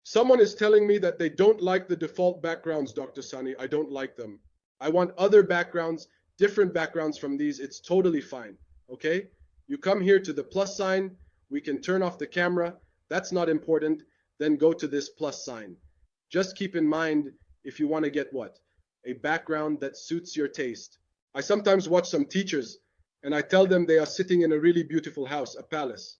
Someone is telling me that they don't like the default backgrounds, Dr. Sani. I don't like them. I want other backgrounds, different backgrounds from these. It's totally fine. Okay? You come here to the plus sign. We can turn off the camera. That's not important. Then go to this plus sign. Just keep in mind if you want to get what? A background that suits your taste. I sometimes watch some teachers and I tell them they are sitting in a really beautiful house, a palace.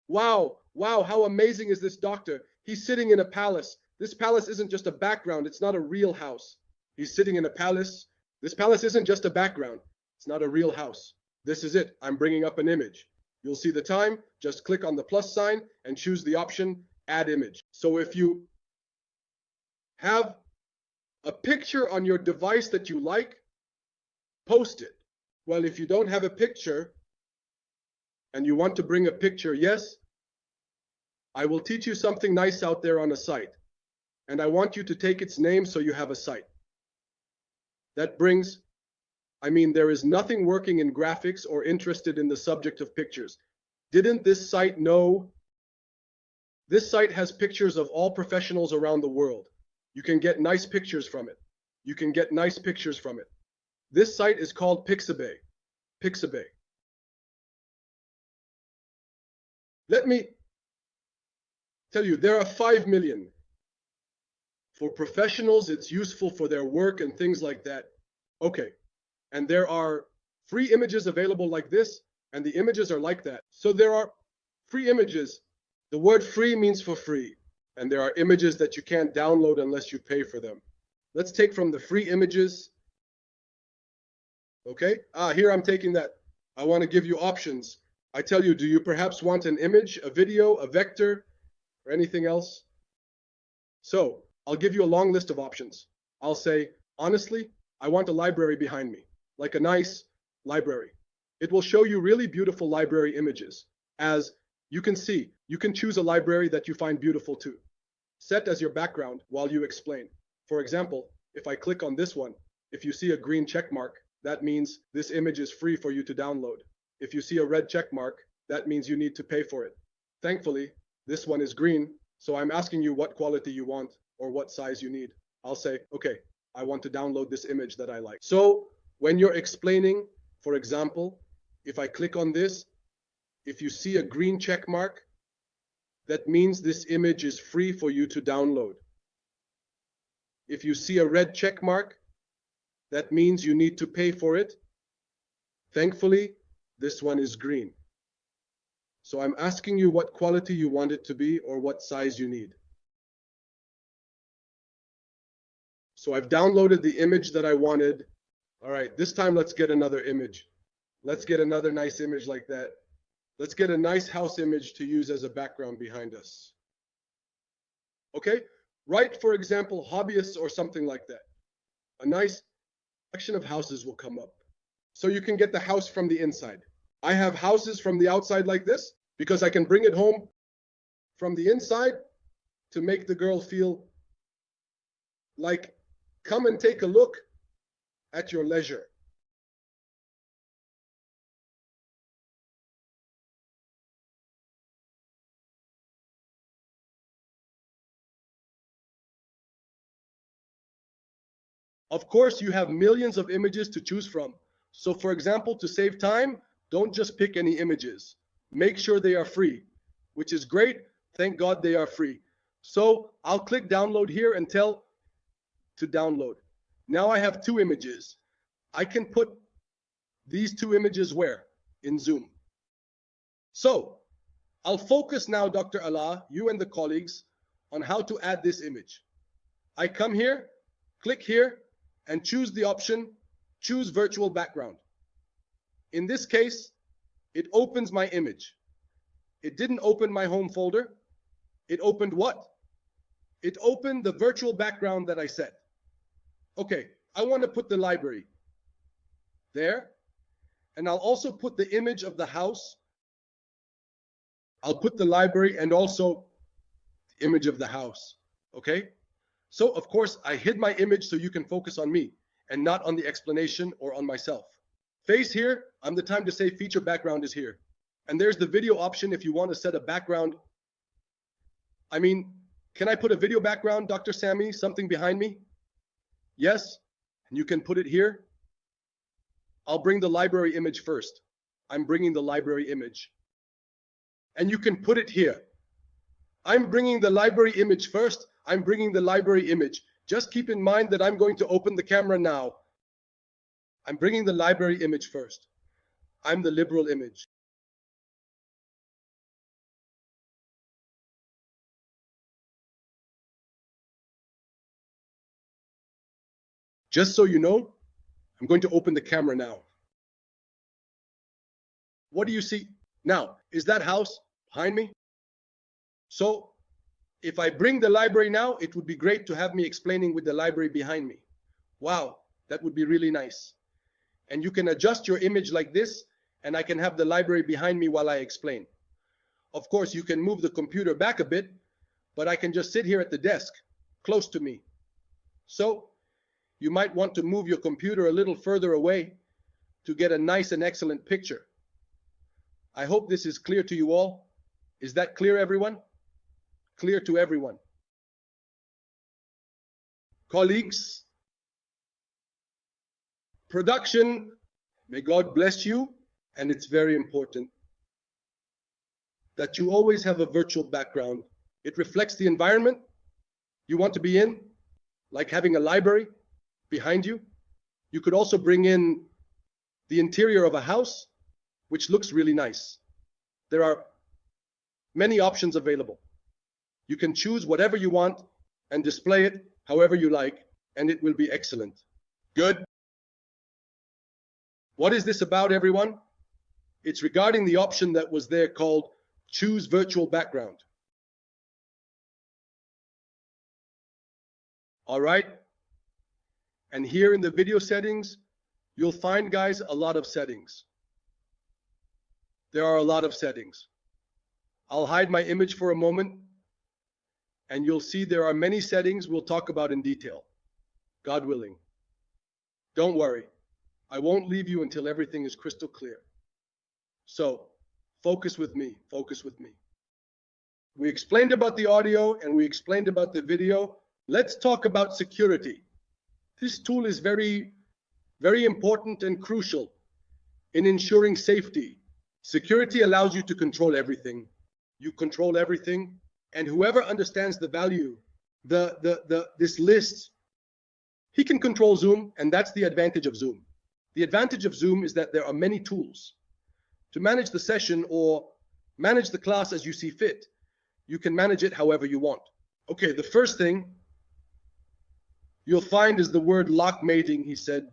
Wow, wow, how amazing is this doctor? He's sitting in a palace. This palace isn't just a background, it's not a real house. He's sitting in a palace. This palace isn't just a background, it's not a real house. This is it. I'm bringing up an image. You'll see the time. Just click on the plus sign and choose the option Add Image. So if you have a picture on your device that you like, post it. Well, if you don't have a picture and you want to bring a picture, yes, I will teach you something nice out there on a site. And I want you to take its name so you have a site. That brings, there is nothing working in graphics or interested in the subject of pictures. Didn't this site know? This site has pictures of all professionals around the world. You can get nice pictures from it. You can get nice pictures from it. This site is called Pixabay. Pixabay. Let me tell you, there are 5 million. For professionals, it's useful for their work and things like that. Okay. And there are free images available like this, and the images are like that. So there are free images. The word free means for free. And there are images that you can't download unless you pay for them. Let's take from the free images. Okay. Here I'm taking that. I want to give you options. I tell you, do you perhaps want an image, a video, a vector, or anything else? So I'll give you a long list of options. I'll say, honestly, I want a library behind me, like a nice library. It will show you really beautiful library images. As you can see, you can choose a library that you find beautiful too. Set as your background while you explain. For example, if I click on this one, if you see a green check mark, that means this image is free for you to download. If you see a red check mark, that means you need to pay for it. Thankfully, this one is green, so I'm asking you what quality you want or what size you need. I'll say, okay, I want to download this image that I like. So when you're explaining, for example, if I click on this, if you see a green check mark, that means this image is free for you to download. If you see a red check mark, that means you need to pay for it. Thankfully, this one is green. So I'm asking you what quality you want it to be or what size you need. So I've downloaded the image that I wanted. All right, this time let's get another image. Let's get another nice image like that. Let's get a nice house image to use as a background behind us. Okay, write, for example, hobbyists or something like that. A nice section of houses will come up. So you can get the house from the inside. I have houses from the outside like this because I can bring it home from the inside to make the girl feel like, come and take a look at your leisure. Of course, you have millions of images to choose from. So for example, to save time, don't just pick any images. Make sure they are free, which is great. Thank God they are free. So I'll click download here and tell to download. Now I have 2 images. I can put these 2 images where? In Zoom. So I'll focus now, Dr. Allah, you and the colleagues, on how to add this image. I come here, click here, and choose the option, choose virtual background. In this case, it opens my image. It didn't open my home folder. It opened what? It opened the virtual background that I set. Okay, I want to put the library there, and I'll also put the image of the house. I'll put the library and also the image of the house, okay? So of course I hid my image so you can focus on me and not on the explanation or on myself. Face here, I'm the time to say feature background is here. And there's the video option if you want to set a background. Can I put a video background, Dr. Sami, something behind me? Yes, and you can put it here. I'll bring the library image first. I'm bringing the library image. And you can put it here. I'm bringing the library image first. I'm bringing the library image. Just keep in mind that I'm going to open the camera now. I'm bringing the library image first. I'm the liberal image. Just so you know, I'm going to open the camera now. What do you see? Now, is that house behind me? So, if I bring the library now, it would be great to have me explaining with the library behind me. Wow, that would be really nice. And you can adjust your image like this, and I can have the library behind me while I explain. Of course, you can move the computer back a bit, but I can just sit here at the desk, close to me. So, you might want to move your computer a little further away to get a nice and excellent picture. I hope this is clear to you all. Is that clear, everyone? Clear to everyone. Colleagues, production, may God bless you, and it's very important that you always have a virtual background. It reflects the environment you want to be in, like having a library behind you. You could also bring in the interior of a house, which looks really nice. There are many options available. You can choose whatever you want and display it however you like, and it will be excellent. Good. What is this about, everyone? It's regarding the option that was there called Choose Virtual Background. All right. And here in the video settings, you'll find, guys, a lot of settings. There are a lot of settings. I'll hide my image for a moment, and you'll see there are many settings we'll talk about in detail, God willing. Don't worry, I won't leave you until everything is crystal clear. So, focus with me, focus with me. We explained about the audio and we explained about the video. Let's talk about security. This tool is very important and crucial in ensuring safety. Security allows you to control everything. You control everything, and whoever understands the value, this list, he can control Zoom, and that's the advantage of Zoom. The advantage of Zoom is that there are many tools to manage the session or manage the class as you see fit. You can manage it however you want. Okay, the first thing you'll find is the word lock mating, he said.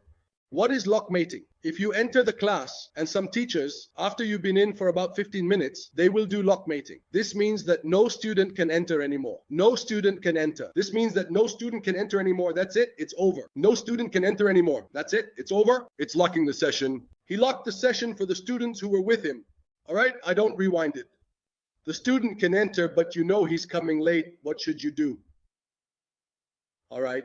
What is lock mating? If you enter the class and some teachers, after you've been in for about 15 minutes, they will do lock mating. This means that no student can enter anymore. No student can enter. This means that no student can enter anymore. That's it. It's over. No student can enter anymore. That's it. It's over. It's locking the session. He locked the session for the students who were with him. All right? I don't rewind it. The student can enter, but you know he's coming late. What should you do? All right.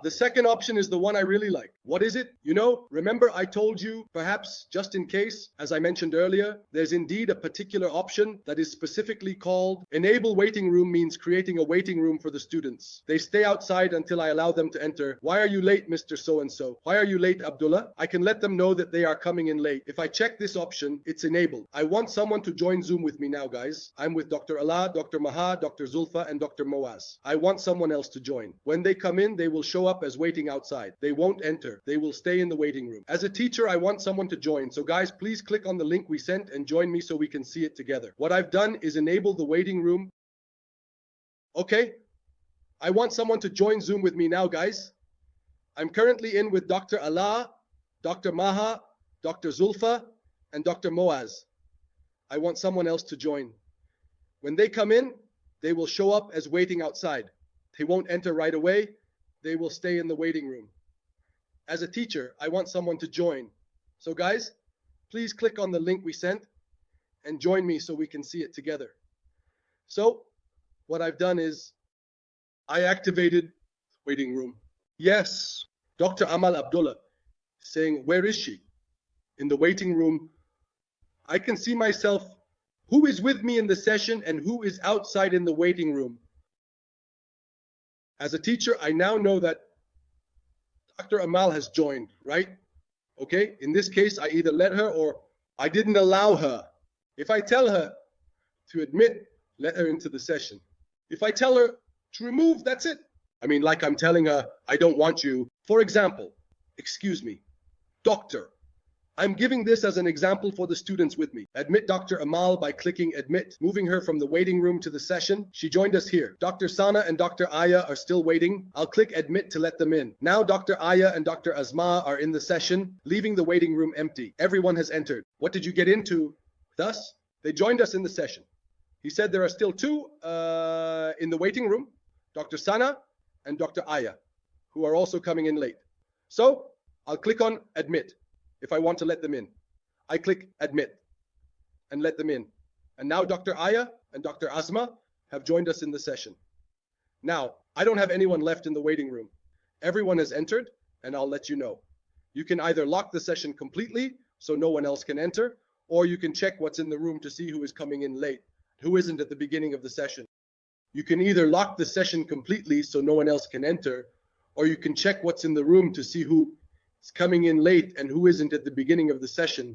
The second option is the one I really like. What is it? You know, remember I told you, perhaps just in case, as I mentioned earlier, there's indeed a particular option that is specifically called Enable Waiting Room, means creating a waiting room for the students. They stay outside until I allow them to enter. Why are you late, Mr. So-and-so? Why are you late, Abdullah? I can let them know that they are coming in late. If I check this option, it's enabled. I want someone to join Zoom with me now, guys. I'm with Dr. Allah, Dr. Maha, Dr. Zulfa, and Dr. Moaz. I want someone else to join. When they come in, they will show up as waiting outside. They won't enter. They will stay in the waiting room. As a teacher, I want someone to join. So guys, please click on the link we sent and join me so we can see it together. What I've done is enable the waiting room. Okay. I want someone to join Zoom with me now, guys. I'm currently in with Dr. Allah, Dr. Maha, Dr. Zulfa, and Dr. Moaz. I want someone else to join. When they come in, they will show up as waiting outside. They won't enter right away. They will stay in the waiting room. As a teacher, I want someone to join. So guys, please click on the link we sent and join me so we can see it together. So what I've done is I activated waiting room. Yes, Dr. Amal Abdullah saying, where is she? In the waiting room. I can see myself, who is with me in the session and who is outside in the waiting room. As a teacher, I now know that Dr. Amal has joined, right? Okay, in this case, I either let her or I didn't allow her. If I tell her to admit, let her into the session. If I tell her to remove, that's it. I mean, like I'm telling her, I don't want you. For example, excuse me, doctor. I'm giving this as an example for the students with me. Admit Dr. Amal by clicking admit, moving her from the waiting room to the session. She joined us here. Dr. Sana and Dr. Aya are still waiting. I'll click admit to let them in. Now Dr. Aya and Dr. Asma are in the session, leaving the waiting room empty. Everyone has entered. What did you get into? Thus, they joined us in the session. He said there are still two in the waiting room, Dr. Sana and Dr. Aya, who are also coming in late. So I'll click on admit. If I want to let them in, I click admit and let them in. And now Dr. Aya and Dr. Asma have joined us in the session. Now, I don't have anyone left in the waiting room. Everyone has entered, and I'll let you know. You can either lock the session completely so no one else can enter, or you can check what's in the room to see who is coming in late, who isn't at the beginning of the session. You can either lock the session completely so no one else can enter, or you can check what's in the room to see who is coming in late and who isn't at the beginning of the session